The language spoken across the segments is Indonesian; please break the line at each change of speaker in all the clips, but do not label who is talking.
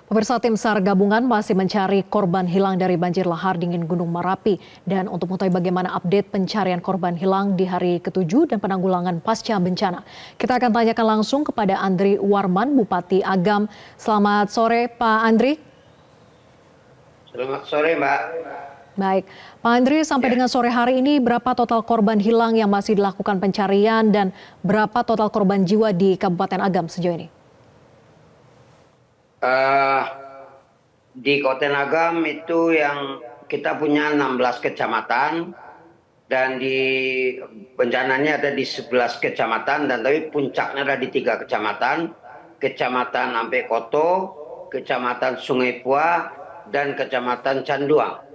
Pemirsa, tim SAR gabungan masih mencari korban hilang dari banjir lahar dingin Gunung Merapi. Dan untuk mengetahui bagaimana update pencarian korban hilang di hari ke-7 dan penanggulangan pasca bencana, kita akan tanyakan langsung kepada Andri Warman, Bupati Agam. Selamat sore, Pak Andri.
Selamat sore, Mbak.
Baik, Pak Andri, sampai dengan sore hari ini berapa total korban hilang yang masih dilakukan pencarian dan berapa total korban jiwa di Kabupaten Agam sejauh ini?
Di Kabupaten Agam itu yang kita punya 16 kecamatan dan di bencananya ada di 11 kecamatan, dan tapi puncaknya ada di 3 kecamatan, Kecamatan Ampekoto, Kecamatan Sungai Pua, dan Kecamatan Canduang.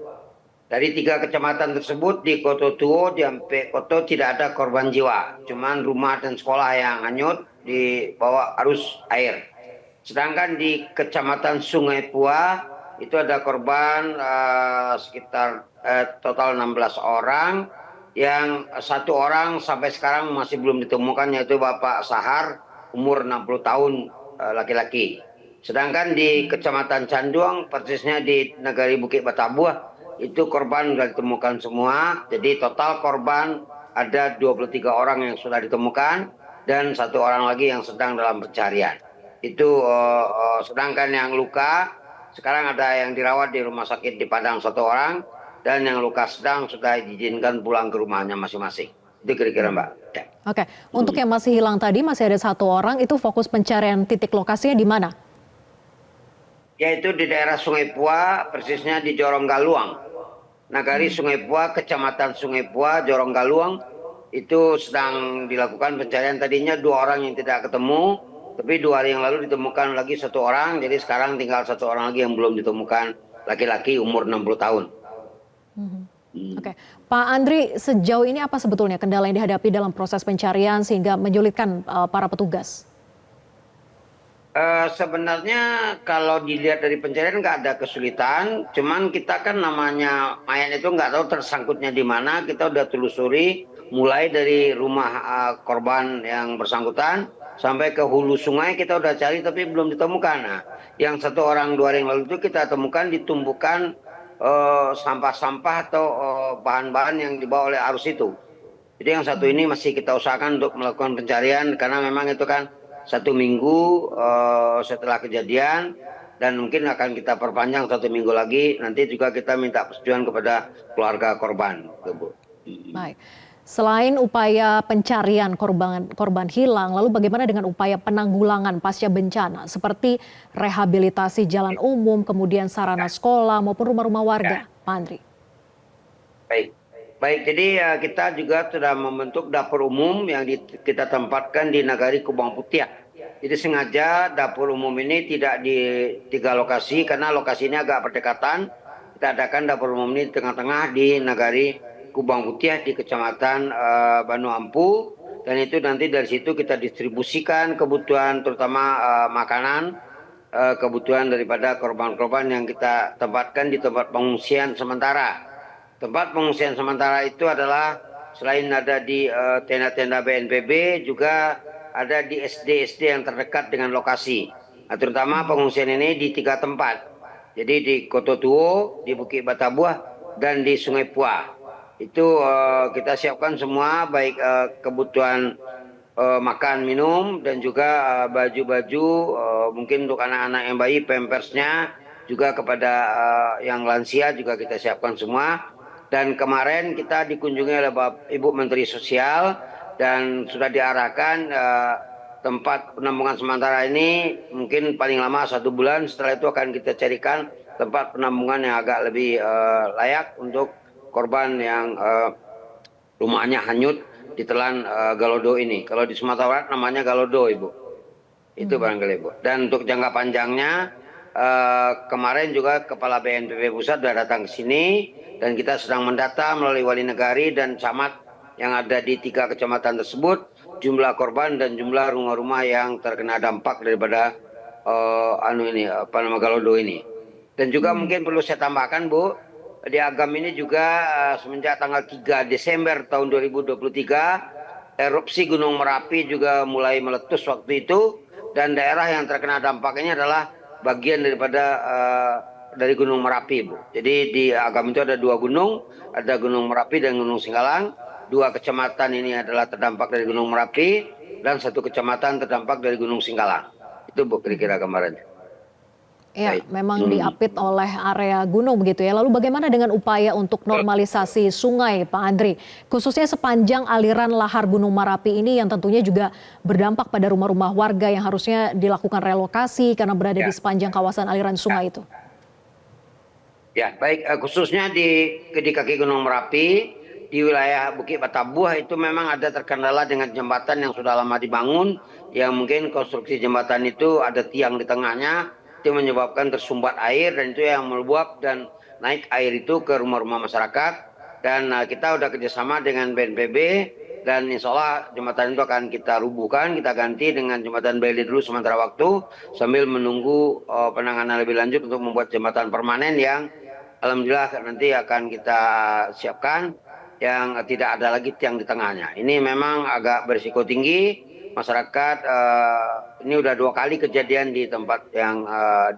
Dari 3 kecamatan tersebut di Koto Tuo, di Ampekoto tidak ada korban jiwa, cuman rumah dan sekolah yang hanyut di bawah arus air. Sedangkan di Kecamatan Sungai Pua itu ada korban sekitar total 16 orang, yang 1 orang sampai sekarang masih belum ditemukan, yaitu Bapak Sahar, umur 60 tahun, laki-laki. Sedangkan di Kecamatan Canduang, persisnya di Negari Bukit Batabuah, itu korban sudah ditemukan semua. Jadi total korban ada 23 orang yang sudah ditemukan dan 1 orang lagi yang sedang dalam pencarian. Itu sedangkan yang luka sekarang ada yang dirawat di rumah sakit di Padang 1 orang, dan yang luka sedang sudah diizinkan pulang ke rumahnya masing-masing. Itu kira-kira, Mbak. Ya.
Oke, untuk yang masih hilang tadi masih ada 1 orang, itu fokus pencarian titik lokasinya di mana?
Yaitu di daerah Sungai Pua, persisnya di Jorong Galuang. Nagari Sungai Pua, Kecamatan Sungai Pua, Jorong Galuang, itu sedang dilakukan pencarian. Tadinya 2 orang yang tidak ketemu, tapi 2 hari yang lalu ditemukan lagi 1 orang, jadi sekarang tinggal 1 orang lagi yang belum ditemukan, laki-laki umur 60 tahun.
Oke, Pak Andri, sejauh ini apa sebetulnya kendala yang dihadapi dalam proses pencarian sehingga menyulitkan para petugas?
Sebenarnya kalau dilihat dari pencarian nggak ada kesulitan, cuman kita kan namanya mayat itu nggak tahu tersangkutnya di mana. Kita udah telusuri mulai dari rumah korban yang bersangkutan sampai ke hulu sungai, kita udah cari tapi belum ditemukan. Nah, yang 1 orang 2 hari yang lalu itu kita temukan ditumbuhkan sampah-sampah atau bahan-bahan yang dibawa oleh arus itu. Jadi yang 1 ini masih kita usahakan untuk melakukan pencarian, karena memang itu kan 1 minggu setelah kejadian, dan mungkin akan kita perpanjang 1 minggu lagi. Nanti juga kita minta persetujuan kepada keluarga korban.
Baik. Selain upaya pencarian korban hilang, lalu bagaimana dengan upaya penanggulangan pasca bencana seperti rehabilitasi jalan umum, kemudian sarana sekolah maupun rumah-rumah warga, Pak Andri?
Baik. Jadi kita juga sudah membentuk dapur umum yang kita tempatkan di Nagari Kubang Putih. Jadi sengaja dapur umum ini tidak di 3 lokasi karena lokasi ini agak berdekatan. Kita adakan dapur umum ini di tengah-tengah di Nagari Kubang Putih di Kecamatan Banu Ampu, dan itu nanti dari situ kita distribusikan kebutuhan, terutama makanan, kebutuhan daripada korban-korban yang kita tempatkan di tempat pengungsian sementara. Tempat pengungsian sementara itu adalah selain ada di tenda-tenda BNPB, juga ada di SD-SD yang terdekat dengan lokasi. Nah, terutama pengungsian ini di 3 tempat. Jadi di Koto Tuo, di Bukit Batabuah, dan di Sungai Pua. Itu kita siapkan semua, baik kebutuhan makan, minum, dan juga baju-baju, mungkin untuk anak-anak yang bayi, pampersnya, juga kepada yang lansia juga kita siapkan semua. Dan kemarin kita dikunjungi oleh Ibu Menteri Sosial, dan sudah diarahkan tempat penampungan sementara ini mungkin paling lama 1 bulan. Setelah itu akan kita carikan tempat penampungan yang agak lebih layak untuk korban yang rumahnya hanyut ditelan Galodo ini. Kalau di Sumatera Barat namanya Galodo, Ibu. Itu barangkali, Ibu. Dan untuk jangka panjangnya, kemarin juga Kepala BNPB Pusat sudah datang ke sini, dan kita sedang mendata melalui Wali Negari dan camat yang ada di 3 kecamatan tersebut, jumlah korban dan jumlah rumah-rumah yang terkena dampak daripada Galodo ini. Dan juga mungkin perlu saya tambahkan, Bu, di Agam ini juga semenjak tanggal 3 Desember tahun 2023, erupsi Gunung Merapi juga mulai meletus waktu itu, dan daerah yang terkena dampak ini adalah bagian daripada dari Gunung Merapi, Bu. Jadi di Agam itu ada 2 gunung, ada Gunung Merapi dan Gunung Singgalang. 2 kecamatan ini adalah terdampak dari Gunung Merapi dan 1 kecamatan terdampak dari Gunung Singgalang. Itu Bu kira-kira gambarannya.
Ya,
Baik.
memang diapit oleh area gunung begitu ya. Lalu bagaimana dengan upaya untuk normalisasi sungai, Pak Andri? Khususnya sepanjang aliran lahar Gunung Merapi ini yang tentunya juga berdampak pada rumah-rumah warga yang harusnya dilakukan relokasi karena berada di
Ya.
sepanjang kawasan aliran sungai itu.
Ya, baik, khususnya di kaki Gunung Merapi, di wilayah Bukit Batabuh itu memang ada terkendala dengan jembatan yang sudah lama dibangun, yang mungkin konstruksi jembatan itu ada tiang di tengahnya, itu menyebabkan tersumbat air dan itu yang meluap dan naik air itu ke rumah-rumah masyarakat. Dan kita sudah kerjasama dengan BNPB dan insya Allah jembatan itu akan kita rubuhkan, kita ganti dengan jembatan Bailey dulu sementara waktu sambil menunggu penanganan lebih lanjut untuk membuat jembatan permanen yang alhamdulillah nanti akan kita siapkan yang tidak ada lagi tiang di tengahnya. Ini memang agak berisiko tinggi. Masyarakat ini udah 2 kali kejadian di tempat yang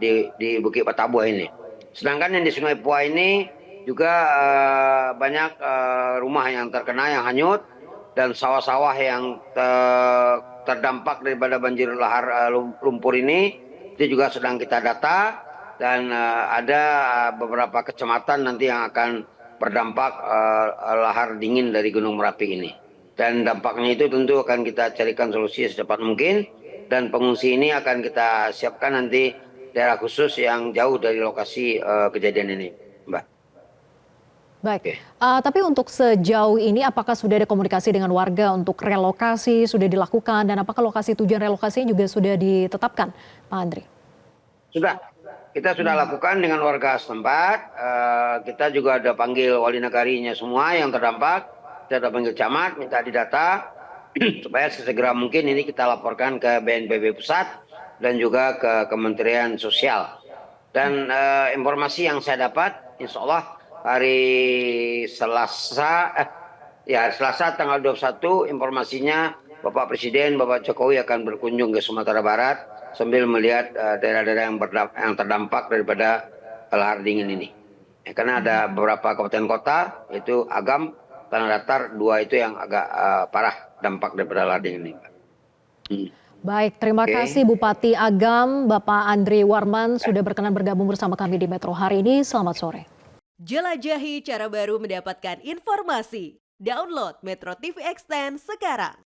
di Bukit Batabuh ini. Sedangkan yang di Sungai Pua ini juga banyak rumah yang terkena, yang hanyut, dan sawah-sawah yang terdampak daripada banjir lahar lumpur ini itu juga sedang kita data. Dan ada beberapa kecamatan nanti yang akan berdampak lahar dingin dari Gunung Merapi ini. Dan dampaknya itu tentu akan kita carikan solusi secepat mungkin. Dan pengungsi ini akan kita siapkan nanti daerah khusus yang jauh dari lokasi kejadian ini, Mbak.
Baik, tapi untuk sejauh ini apakah sudah ada komunikasi dengan warga untuk relokasi, sudah dilakukan, dan apakah lokasi tujuan relokasinya juga sudah ditetapkan, Pak Andri?
Sudah, kita sudah lakukan dengan warga setempat. Kita juga ada panggil wali negarinya semua yang terdampak. Kita ada panggil camat, minta didata supaya sesegera mungkin ini kita laporkan ke BNPB Pusat dan juga ke Kementerian Sosial. Dan informasi yang saya dapat, insya Allah hari Selasa tanggal 21 informasinya Bapak Presiden, Bapak Jokowi akan berkunjung ke Sumatera Barat sambil melihat daerah-daerah yang terdampak daripada lahar dingin ini. Karena ada beberapa kabupaten kota, yaitu Agam, Tanah Datar, 2 itu yang agak parah dampak daripada lahar dingin ini.
Baik, terima kasih Bupati Agam, Bapak Andri Warman sudah berkenan bergabung bersama kami di Metro hari ini. Selamat sore.
Jelajahi cara baru mendapatkan informasi. Download Metro TV Extend sekarang.